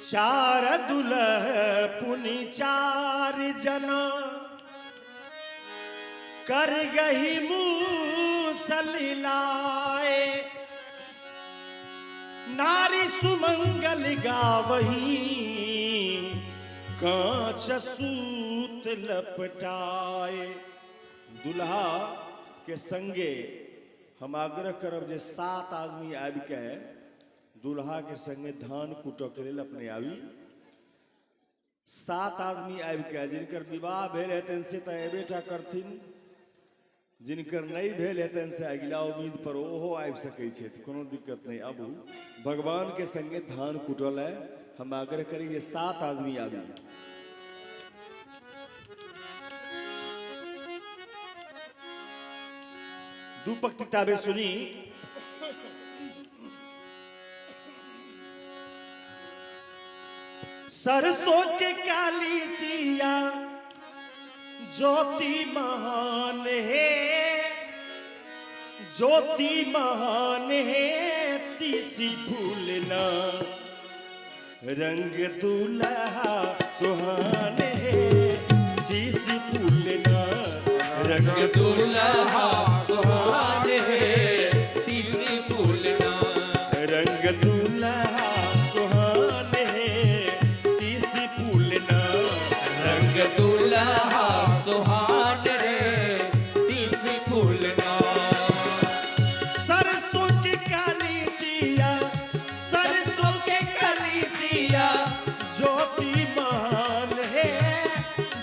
चार दुलह पुनि चार जना कर गही मूसलिलाए नारी सुमंगल गावही कांच सूत लपटाए। दुल्हा के संगे हम आग्रह करब जे 7 आदमी आबि के दुल्हा के संगे धान कूटऽ के लेल अपने आबी। 7 आदमी आबि के जिनकर विवाह भेल हेतन से तो एबेटा करथिन, जिनकर नहीं भेल हेतन से अगिला उम्मीद पर ओहो आबि सकै छै, कोनो दिक्कत नहीं। आबू भगवान के संगे धान कूटल है, हम आग्रह करी ये 7 आदमी आबी। दू पंक्ति ताबे सुनी। सरसों के काली सिया ज्योति महान है, ज्योति महान है तीसी फूलना रंग दुल्हा सुहान है। तीसी फूलना रंग दुल्हा सुहान है, तीसी फूलना रंग दुल्हा सुहान है, तीसी फूलना रंग दुल्हा सुहान रे तीसी फूलना। सरसों के काली सिया, सरसों के काली सिया ज्योति महान है,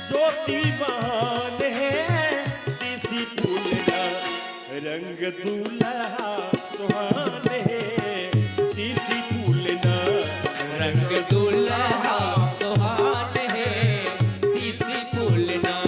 ज्योति महान है तीसी फूलना रंग दुल्हा सुहान है, तीसी फूलना रंग दुल्हा सुहान है, तीसी फूलना।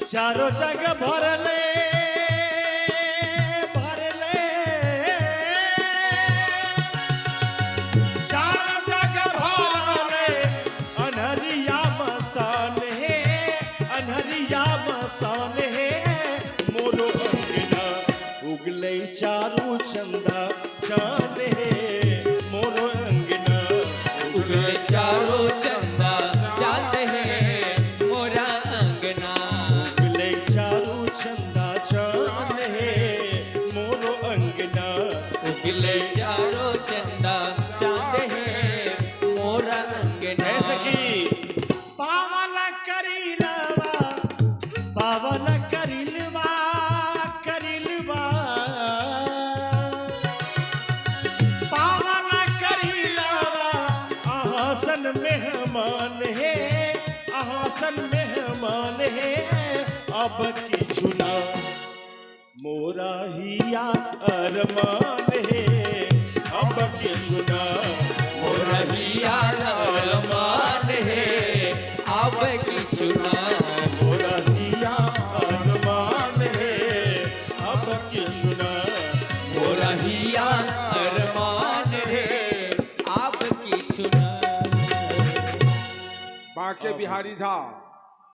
चारों जग भरले भरले, चारों जग भरले अनहरिया मसान है, अनहरिया मसान है मोरो अंगना उगले चारू चंदा चान है, मोरो अंगना उगले चारू चंदा चांद है, मोरा अंगना उगले चारू चंदा चांद है, मोरो अंगना उगले चारू चंदा चांद है, मोरा अंगना। पावन करिलवा, पावन करिलवा, करिलवा पावन करिलवा आसन मेहमान है, आसन मेहमान है अब की चुना मोरा हिया अरमान है, अब की चुना मोरा हिया अरमान है, अब की चुना मोरा हिया अरमान है, अब की चुना मोरा हिया अरमान है, अब की चुना। बाके बिहारी झा